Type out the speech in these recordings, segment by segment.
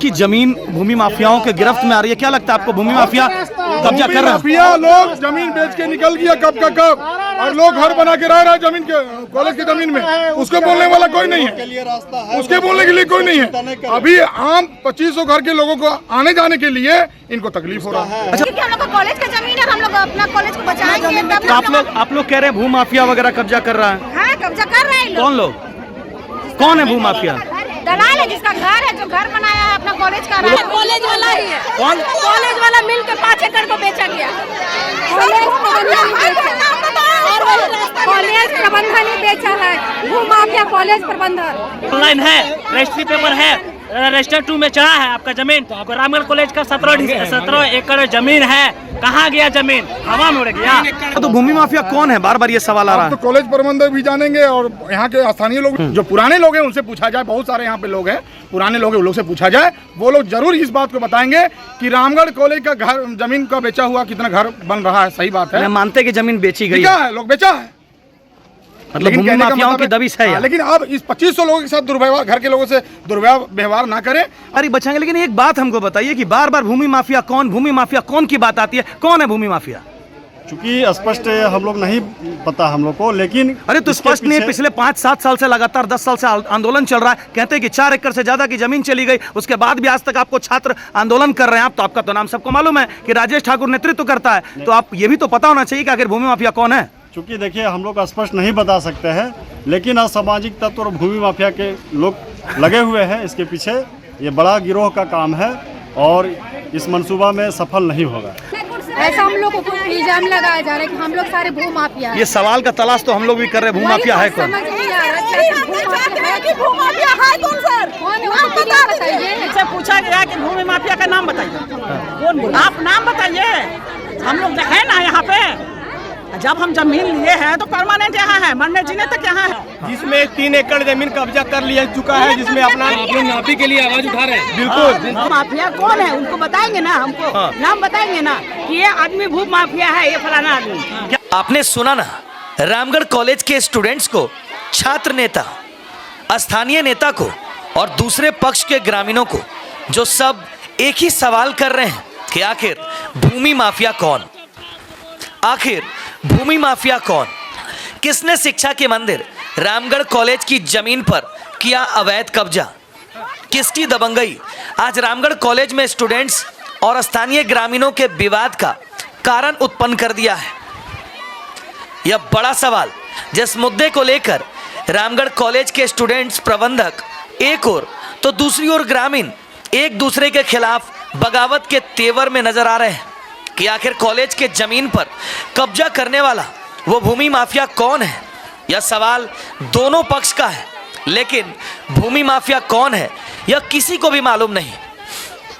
की जमीन भूमि माफियाओं के गिरफ्त में आ रही है। क्या लगता है आपको, भूमि माफिया कब्जा कर रहे हैं? माफिया लोग जमीन बेच के निकल गया कब का कब, और लोग घर बना के रह रहा है जमीन के, कॉलेज की जमीन में। उसको बोलने वाला कोई नहीं है, उसके बोलने के लिए कोई नहीं है। अभी आम 2500 घर के लोगों को आने जाने के लिए इनको तकलीफ हो रहा है। अच्छा, हम लोग का कॉलेज का जमीन है, हम लोग अपना कॉलेज को बचाएंगे। आप लोग कह रहे हैं भू माफिया वगैरह कब्जा कर रहा है? हाँ, कब्जा कर रहे हैं। कौन लोग, कौन है भू माफिया? दलाल है, जिसका घर है, जो घर बनाया है अपना कॉलेज का, कॉलेज वाला ही है। कौन? कॉलेज वाला मिल के 5 एकड़ को बेचा गया। कॉलेज प्रबंधन ही बेचा है, भू माफिया कॉलेज प्रबंधन। ऑनलाइन है, रजिस्ट्री पेपर है, रजिस्टर 2 में चढ़ा है आपका जमीन। रामगढ़ कॉलेज का 17 एकड़ जमीन है, कहाँ गया जमीन? हवा में उड़ गया। तो भूमि माफिया कौन है, बार बार ये सवाल आ रहा है। तो कॉलेज प्रबंधक भी जानेंगे, और यहाँ के स्थानीय लोग जो पुराने लोग हैं उनसे पूछा जाए। बहुत सारे यहाँ पे लोग हैं पुराने लोग हैं, उन लोग से पूछा जाए। वो लोग जरूर इस बात को बताएंगे कि रामगढ़ कॉलेज का घर जमीन का बेचा हुआ कितना घर बन रहा है। सही बात है, मानते कि जमीन बेची गई है, लोग बेचा है, मतलब भूमि माफियाओं की दबिश है। लेकिन अब इस 2500 लोगों के साथ दुर्व्यवहार, घर के लोगों से दुर्व्यवहार ना करें। अरे बचाएंगे, लेकिन एक बात हमको बताइए कि बार बार भूमि माफिया कौन की बात आती है। कौन है भूमि माफिया? चूंकि स्पष्ट हम लोग नहीं पता हम लोग को, लेकिन अरे तो स्पष्ट नहीं, पिछले 5-7 साल से लगातार 10 साल से आंदोलन चल रहा है। कहते हैं कि 4 एकड़ से ज्यादा की जमीन चली गई, उसके बाद भी आज तक आपको छात्र आंदोलन कर रहे हैं। आप तो, आपका तो नाम सबको मालूम है कि राजेश ठाकुर नेतृत्व करता है, तो आप ये भी तो पता होना चाहिए कि आखिर भूमि माफिया कौन है। चूंकि देखिए हम लोग स्पष्ट नहीं बता सकते हैं, लेकिन असामाजिक तत्व और भूमि माफिया के लोग लगे हुए हैं इसके पीछे। ये बड़ा गिरोह का काम है और इस मंसूबा में सफल नहीं होगा। ऐसा हम लोग को इल्जाम लगाया जा रहा है कि हम लोग सारे भू माफिया हैं। ये सवाल का तलाश तो हम लोग भी कर रहे हैं, भू माफिया है कौन? समझ नहीं आ रहा है कि भू माफिया है कौन सर? इससे पूछा गया कि भूमि माफिया का नाम बताइए। कौन बोला? आप नाम बताइए। हम लोग है ना यहाँ पे, जब हम जमीन लिए हैं तो परमानेंट यहाँ है, मरने जीने तक यहाँ है। जिसमें 3 एकड़ जमीन कब्जा कर लिया चुका है, जिसमें अपना नापी के लिए आवाज उठा रहे हैं। बिल्कुल। माफिया कौन है उनको बताएंगे ना, हमको नाम बताएंगे ना कि ये आदमी भू माफिया है, ये फलाना आदमी। आपने सुना ना, रामगढ़ कॉलेज के स्टूडेंट्स को छात्र नेता, स्थानीय नेता को और दूसरे पक्ष के ग्रामीणों को जो सब एक ही सवाल कर रहे हैं कि आखिर भूमि माफिया कौन, आखिर भूमि माफिया कौन? किसने शिक्षा के मंदिर रामगढ़ कॉलेज की जमीन पर किया अवैध कब्जा? किसकी दबंगई आज रामगढ़ कॉलेज में स्टूडेंट्स और स्थानीय ग्रामीणों के विवाद का कारण उत्पन्न कर दिया है? यह बड़ा सवाल, जिस मुद्दे को लेकर रामगढ़ कॉलेज के स्टूडेंट्स, प्रबंधक एक ओर तो दूसरी ओर ग्रामीण एक दूसरे के खिलाफ बगावत के तेवर में नजर आ रहे हैं कि आखिर कॉलेज के जमीन पर कब्जा करने वाला वो भूमि माफिया कौन है। यह सवाल दोनों पक्ष का है, लेकिन भूमि माफिया कौन है यह किसी को भी मालूम नहीं।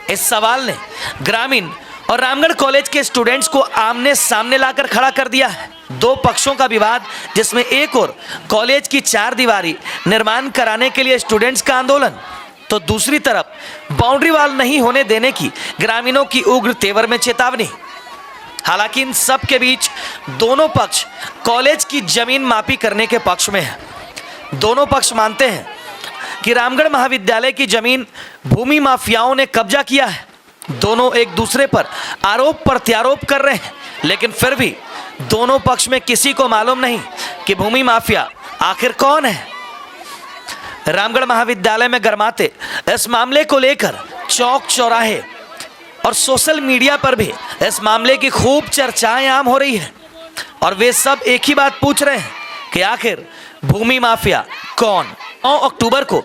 इस सवाल ने ग्रामीण और रामगढ़ कॉलेज के स्टूडेंट्स को आमने सामने लाकर खड़ा कर दिया है। दो पक्षों का विवाद, जिसमें एक और कॉलेज की 4 दीवारी निर्माण कराने के लिए स्टूडेंट्स का आंदोलन, तो दूसरी तरफ बाउंड्री वाल नहीं होने देने की ग्रामीणों की उग्र तेवर में चेतावनी। हालांकि इन सब के बीच दोनों पक्ष कॉलेज की जमीन मापी करने के पक्ष में है। दोनों पक्ष मानते हैं कि रामगढ़ महाविद्यालय की जमीन भूमि माफियाओं ने कब्जा किया है। दोनों एक दूसरे पर आरोप प्रत्यारोप कर रहे हैं, लेकिन फिर भी दोनों पक्ष में किसी को मालूम नहीं कि भूमि माफिया आखिर कौन है। रामगढ़ महाविद्यालय में गरमाते इस मामले को लेकर चौक चौराहे और सोशल मीडिया पर भी इस मामले की खूब चर्चाएं आम हो रही है, और वे सब एक ही बात पूछ रहे हैं कि आखिर भूमि माफिया कौन। 9 अक्टूबर को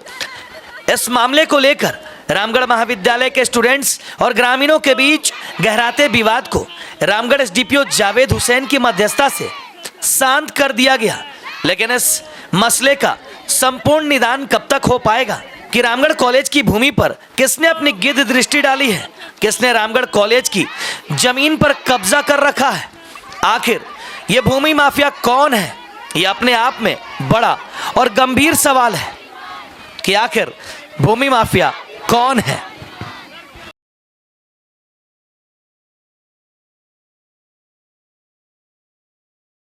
इस मामले को लेकर रामगढ़ महाविद्यालय के स्टूडेंट्स और ग्रामीणों के बीच गहराते विवाद को रामगढ़ एसडीपीओ जावेद हुसैन की मध्यस्थता से शांत कर दिया गया, लेकिन इस मसले का संपूर्ण निदान कब तक हो पाएगा कि रामगढ़ कॉलेज की भूमि पर किसने अपनी गिद्ध दृष्टि डाली है, किसने रामगढ़ कॉलेज की जमीन पर कब्जा कर रखा है, आखिर ये भूमि माफिया कौन है, ये अपने आप में बड़ा और गंभीर सवाल है कि आखिर भूमि माफिया कौन है।